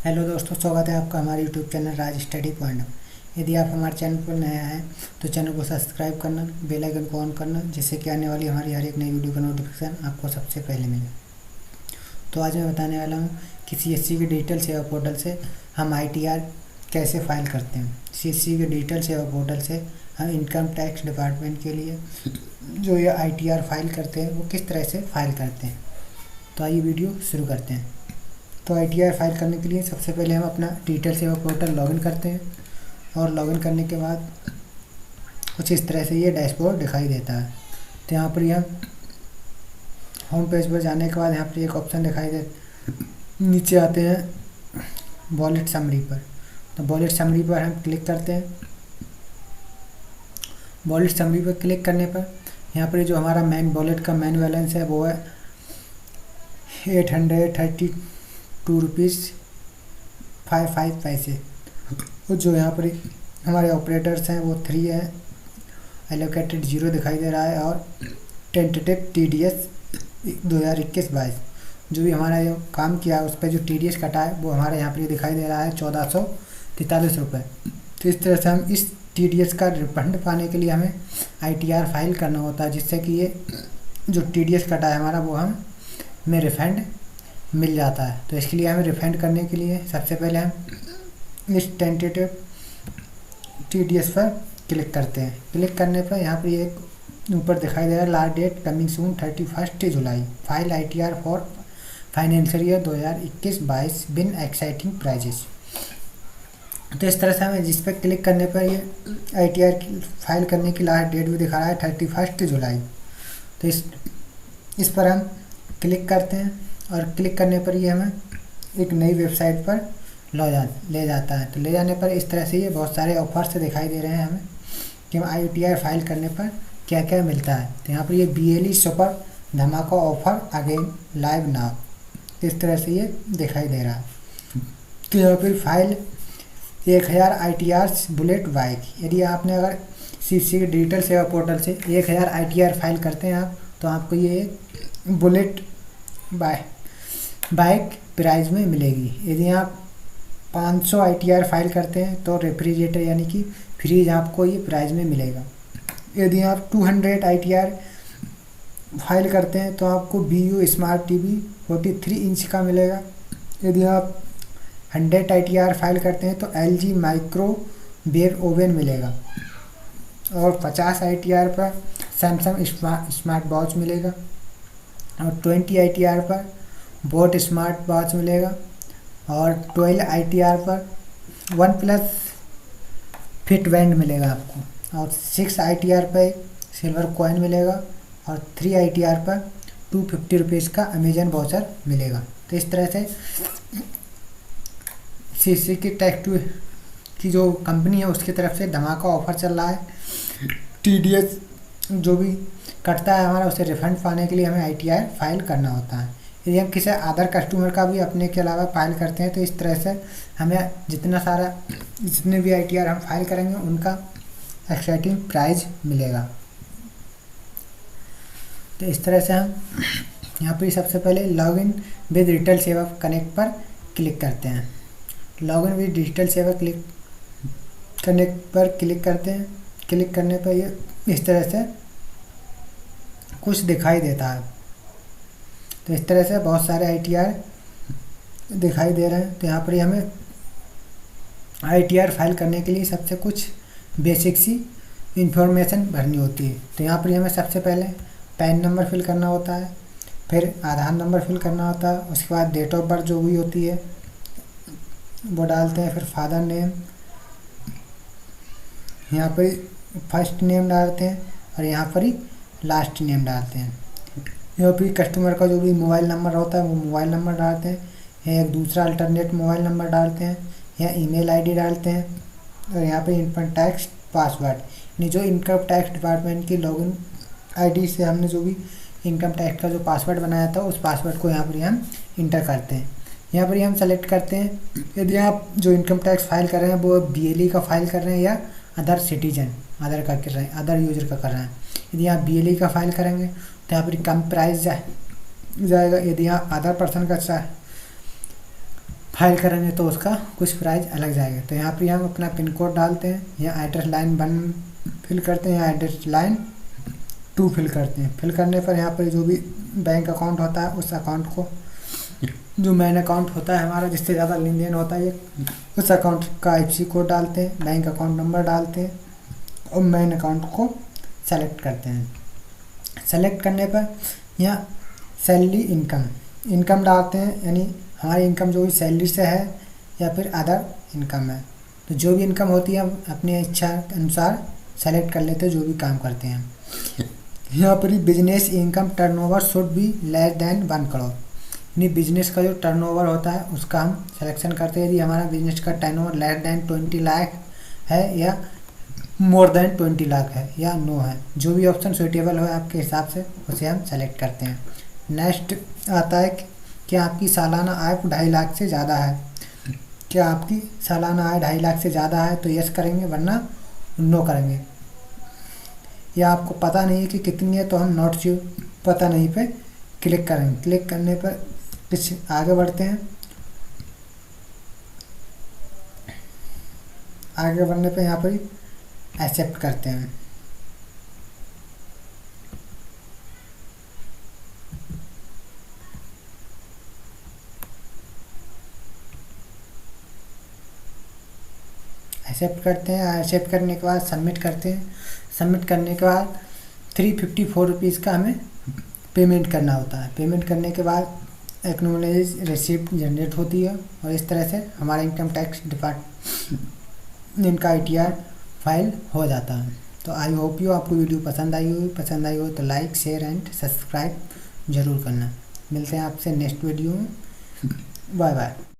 Hello दोस्तों, स्वागत है आपका हमारे यूट्यूब चैनल राज स्टडी पॉइंट में। यदि आप हमारे चैनल पर नया हैं तो चैनल को सब्सक्राइब करना, बेल आइकन को ऑन करना, जिससे कि आने वाली हमारी हर एक नई वीडियो का नोटिफिकेशन आपको सबसे पहले मिले। तो आज मैं बताने वाला हूँ कि सीएससी के डिजिटल सेवा पोर्टल से हम आईटीआर कैसे फाइल करते हैं। सीएससी के डिजिटल सेवा पोर्टल से हम इनकम टैक्स डिपार्टमेंट के लिए जो ये आईटीआर फाइल करते हैं वो किस तरह से फाइल करते हैं। तो आइए वीडियो शुरू करते हैं। तो आईटीआर फाइल करने के लिए सबसे पहले हम अपना डिजिटल सेवा पोर्टल लॉगिन करते हैं और लॉगिन करने के बाद कुछ इस तरह से ये डैशबोर्ड दिखाई देता है। तो यहाँ पर हम होम पेज पर जाने के बाद यहाँ पर एक ऑप्शन दिखाई दे, नीचे आते हैं वॉलेट समरी पर। तो वॉलेट समरी पर हम क्लिक करते हैं। वॉलेट समरी पर क्लिक करने पर यहाँ पर जो हमारा मेन वॉलेट का मेन बैलेंस है वो है 832 रुपीज़ 55 पैसे। और जो यहाँ पर हमारे ऑपरेटर्स हैं वो 3 है, एलोकेटेड 0 दिखाई दे रहा है और टेंटेटिव TDS 2021-22 जो भी हमारा जो काम किया उस पर जो TDS कटा है वो हमारे यहाँ पर दिखाई दे रहा है 1443 रुपये। तो इस तरह से हम इस TDS का रिफंड पाने के लिए हमें ITR फाइल करना होता है, जिससे कि ये जो TDS कटा है हमारा वो हमें रिफंड मिल जाता है। तो इसके लिए हमें रिफंड करने के लिए सबसे पहले हम इस टेंटेटिव TDS पर क्लिक करते हैं। क्लिक करने पर यहाँ पर एक ऊपर दिखाई दे रहा है लास्ट डेट कमिंग सून 31 जुलाई file ITR for financial year 2021-22 win exciting prizes. तो इस तरह से हमें जिस पर क्लिक करने पर ये ITR की फाइल करने की लास्ट डेट भी दिखा रहा है 31 जुलाई। तो इस पर हम क्लिक करते हैं और क्लिक करने पर ये हमें एक नई वेबसाइट पर ले जाता है। तो ले जाने पर इस तरह से ये बहुत सारे ऑफर्स दिखाई दे रहे हैं हमें कि हम ITR फाइल करने पर क्या क्या मिलता है। तो यहाँ पर ये BLE सुपर धमाका ऑफर अगेन लाइव नाउ इस तरह से ये दिखाई दे रहा है। तो यहाँ पर फाइल 1000 ITR बुलेट बाइक। यदि आपने अगर CC के डिजिटल सेवा पोर्टल से 1000 ITR फाइल करते हैं आप, तो आपको ये बुलेट बाइक प्राइस में मिलेगी। यदि आप 500 ITR फाइल करते हैं तो रेफ्रिजरेटर यानी कि फ्रिज आपको ये प्राइस में मिलेगा। यदि आप 200 ITR फाइल करते हैं तो आपको BU स्मार्ट TV 43 इंच का मिलेगा। यदि आप 100 ITR फाइल करते हैं तो LG माइक्रोवेव ओवन मिलेगा और 50 ITR पर सैमसंग स्मार्ट वॉच मिलेगा और 20 ITR पर बोट स्मार्ट वॉच मिलेगा और 12 ITR पर OnePlus फिट बैंड मिलेगा आपको और 6 ITR पर सिल्वर कॉइन मिलेगा और 3 ITR पर 250 रुपीज़ का अमेजन वाउचर मिलेगा। तो इस तरह से CC की टैक्स की जो कंपनी है उसकी तरफ से धमाका ऑफर चल रहा है। TDS जो भी कटता है हमारा उसे रिफंड पाने के लिए हमें ITR फाइल करना होता है। यदि हम किसी अदर कस्टमर का भी अपने के अलावा फाइल करते हैं तो इस तरह से हमें जितने भी ITR हम फाइल करेंगे उनका एक्साइटिंग प्राइज मिलेगा। तो इस तरह से हम यहाँ पर सबसे पहले लॉगिन विद डिजिटल सेवा कनेक्ट पर क्लिक करते हैं। लॉगिन विद डिजिटल सेवा कनेक्ट पर क्लिक करते हैं। क्लिक करने पर ये इस तरह से कुछ दिखाई देता है। तो इस तरह से बहुत सारे ITR दिखाई दे रहे हैं। तो यहाँ पर हमें ITR फाइल करने के लिए सबसे कुछ बेसिक सी इंफॉर्मेशन भरनी होती है। तो यहाँ पर हमें सबसे पहले पैन नंबर फिल करना होता है, फिर आधार नंबर फिल करना होता है, उसके बाद डेट ऑफ बर्थ जो भी होती है वो डालते हैं, फिर फादर नेम, यहाँ पर फर्स्ट नेम डालते हैं और यहाँ पर ही लास्ट नेम डालते हैं। यहाँ पर कस्टमर का जो भी मोबाइल नंबर होता है वो मोबाइल नंबर डालते हैं या एक दूसरा अल्टरनेट मोबाइल नंबर डालते हैं या ईमेल ID डालते हैं और यहाँ पे इनकम टैक्स पासवर्ड यानी जो इनकम टैक्स डिपार्टमेंट की लॉगिन ID से हमने जो भी इनकम टैक्स का जो पासवर्ड बनाया था उस पासवर्ड को यहाँ पर हम इंटर करते हैं। यहाँ पर हम सेलेक्ट करते हैं यदि आप जो इनकम टैक्स फाइल कर रहे हैं वो BLE का फाइल कर रहे हैं या अदर सिटीजन अदर का कर रहे हैं, अदर यूजर का कर रहे हैं। यदि आप BLE का फाइल करेंगे तो यहाँ पर कम प्राइस जाएगा। यदि आप अदर पर्सन का फाइल करेंगे तो उसका कुछ प्राइस अलग जाएगा। तो यहाँ पर हम अपना पिन कोड डालते हैं, यहाँ एड्रेस लाइन 1 फिल करते हैं, यहाँ एड्रेस लाइन 2 फिल करते हैं। फिल करने पर यहाँ पर जो भी बैंक अकाउंट होता है उस अकाउंट को, जो मेन अकाउंट होता है हमारा जिससे ज़्यादा लेन देन होता है, उस अकाउंट का IFSC कोड डालते हैं, बैंक अकाउंट नंबर डालते हैं और मेन अकाउंट को सेलेक्ट करते हैं। सेलेक्ट करने पर यहाँ सैलरी इनकम डालते हैं, यानी हमारी इनकम जो भी सैलरी से है या फिर अदर इनकम है। तो जो भी इनकम होती है हम अपनी इच्छा के अनुसार सेलेक्ट कर लेते हैं जो भी काम करते हैं। यहाँ पर ही business income turnover should be less than 1 crore, यानी बिजनेस का जो टर्नओवर होता है उसका हम सिलेक्शन करते हैं। यदि हमारा बिजनेस का टर्नओवर लेस देन 20 लाख है या मोर देन 20 लाख है या नो है, जो भी ऑप्शन सुइटेबल हो आपके हिसाब से उसे हम सेलेक्ट करते हैं। नेक्स्ट आता है कि आपकी सालाना आय 2.5 लाख से ज़्यादा है। क्या आपकी सालाना आय 2.5 लाख से ज़्यादा है तो यस करेंगे, वरना नो करेंगे। या आपको पता नहीं है कि कितनी है तो हम नॉट श्योर, पता नहीं पे क्लिक करेंगे। क्लिक करने पर कुछ आगे बढ़ते हैं। आगे बढ़ने पे यहाँ पर एक्सेप्ट करते हैं। एक्सेप्ट करते हैं। एक्सेप्ट करने के बाद सबमिट करते हैं। सबमिट करने के बाद 354 रुपीज़ का हमें पेमेंट करना होता है। पेमेंट करने के बाद एक्नॉलेज रिसिप्ट जनरेट होती है और इस तरह से हमारा इनकम टैक्स डिपार्टमेंट का ITR फाइल हो जाता है। तो आई होप यू आपको वीडियो पसंद आई हो तो लाइक शेयर एंड सब्सक्राइब जरूर करना। मिलते हैं आपसे नेक्स्ट वीडियो में। Bye bye.